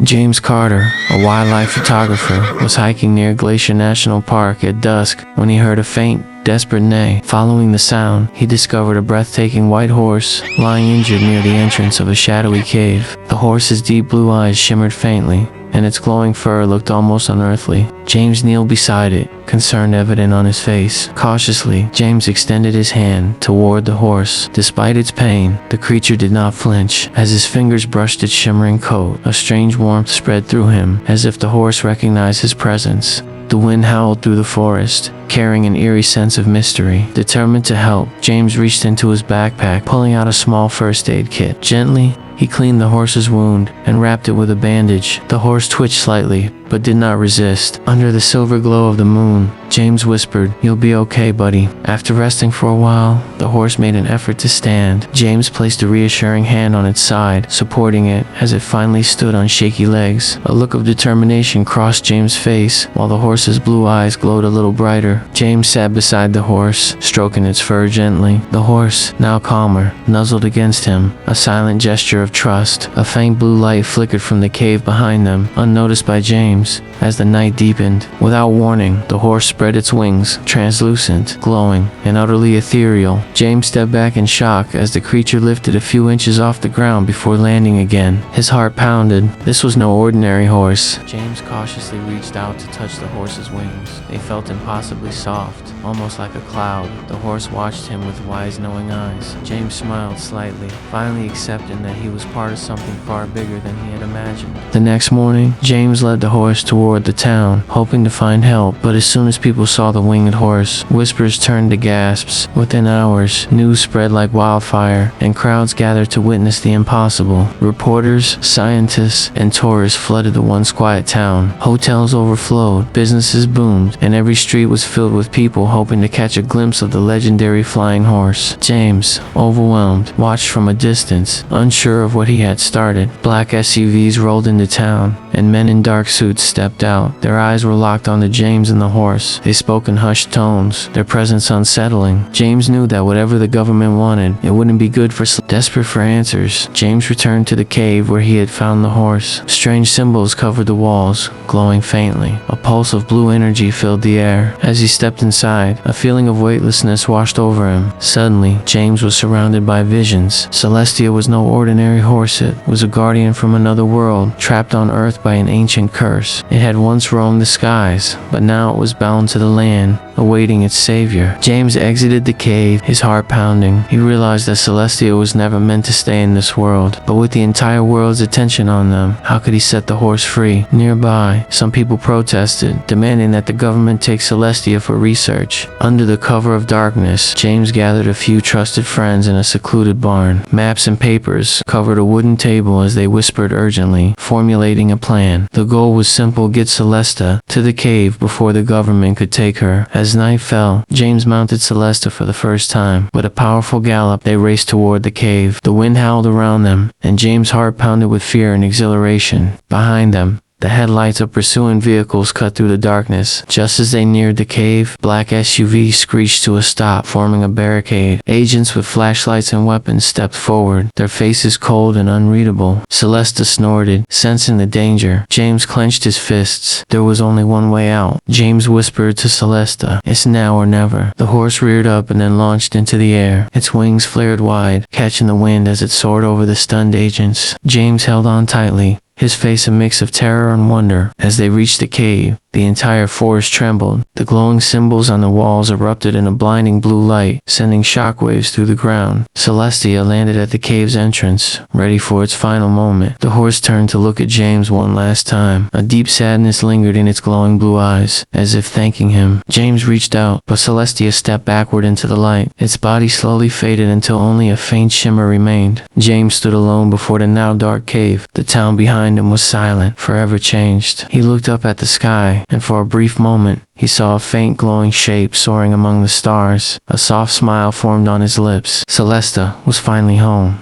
James Carter, a wildlife photographer, was hiking near Glacier National Park at dusk when he heard a faint, desperate neigh. Following the sound, he discovered a breathtaking white horse lying injured near the entrance of a shadowy cave. The horse's deep blue eyes shimmered faintly, and its glowing fur looked almost unearthly. James kneeled beside it, concern evident on his face. Cautiously, James extended his hand toward the horse. Despite its pain, the creature did not flinch. As his fingers brushed its shimmering coat, a strange warmth spread through him, as if the horse recognized his presence. The wind howled through the forest, carrying an eerie sense of mystery. Determined to help, James reached into his backpack, pulling out a small first aid kit. Gently, he cleaned the horse's wound and wrapped it with a bandage. The horse twitched slightly, but did not resist. Under the silver glow of the moon, James whispered, "You'll be okay, buddy." After resting for a while, the horse made an effort to stand. James placed a reassuring hand on its side, supporting it as it finally stood on shaky legs. A look of determination crossed James' face, while the horse's blue eyes glowed a little brighter. James sat beside the horse, stroking its fur gently. The horse, now calmer, nuzzled against him, a silent gesture of trust. A faint blue light flickered from the cave behind them, unnoticed by James. As the night deepened, without warning, the horse spread its wings, translucent, glowing, and utterly ethereal. James stepped back in shock as the creature lifted a few inches off the ground before landing again. His heart pounded. This was no ordinary horse. James cautiously reached out to touch the horse's wings. They felt impossibly soft, almost like a cloud. The horse watched him with wise, knowing eyes. James smiled slightly, finally accepting that he was part of something far bigger than he had imagined. The next morning, James led the horse toward the town, hoping to find help, but as soon as people saw the winged horse, whispers turned to gasps. Within hours, news spread like wildfire, and crowds gathered to witness the impossible. Reporters, scientists, and tourists flooded the once quiet town. Hotels overflowed, businesses boomed, and every street was filled with people hoping to catch a glimpse of the legendary flying horse. James, overwhelmed, watched from a distance, unsure of what he had started. Black SUVs rolled into town, and men in dark suits stepped out. Their eyes were locked onto James and the horse. They spoke in hushed tones, their presence unsettling. James knew that whatever the government wanted, it wouldn't be good for Desperate for answers, James returned to the cave where he had found the horse. Strange symbols covered the walls, glowing faintly. A pulse of blue energy filled the air. As he stepped inside, a feeling of weightlessness washed over him. Suddenly, James was surrounded by visions. Celestia was no ordinary horse. It was a guardian from another world, trapped on Earth by an ancient curse. It had once roamed the skies, but now it was bound to the land, awaiting its savior. James exited the cave, his heart pounding. He realized that Celestia was never meant to stay in this world, but with the entire world's attention on them, how could he set the horse free? Nearby, some people protested, demanding that the government take Celestia for research. Under the cover of darkness, James gathered a few trusted friends in a secluded barn. Maps and papers covered a wooden table as they whispered urgently, formulating a plan. The goal was simple: get Celestia to the cave before the government could take her. As night fell, James mounted Celestia for the first time. With a powerful gallop, they raced toward the cave. The wind howled around them, and James' heart pounded with fear and exhilaration. Behind them, the headlights of pursuing vehicles cut through the darkness. Just as they neared the cave, black SUVs screeched to a stop, forming a barricade. Agents with flashlights and weapons stepped forward, their faces cold and unreadable. Celestia snorted, sensing the danger. James clenched his fists. There was only one way out. James whispered to Celestia, "It's now or never." The horse reared up and then launched into the air. Its wings flared wide, catching the wind as it soared over the stunned agents. James held on tightly, his face a mix of terror and wonder. As they reached the cave, the entire forest trembled. The glowing symbols on the walls erupted in a blinding blue light, sending shockwaves through the ground. Celestia landed at the cave's entrance, ready for its final moment. The horse turned to look at James one last time. A deep sadness lingered in its glowing blue eyes, as if thanking him. James reached out, but Celestia stepped backward into the light. Its body slowly faded until only a faint shimmer remained. James stood alone before the now dark cave. The town behind him was silent, forever changed. He looked up at the sky, and for a brief moment, he saw a faint glowing shape soaring among the stars. A soft smile formed on his lips. Celestia was finally home.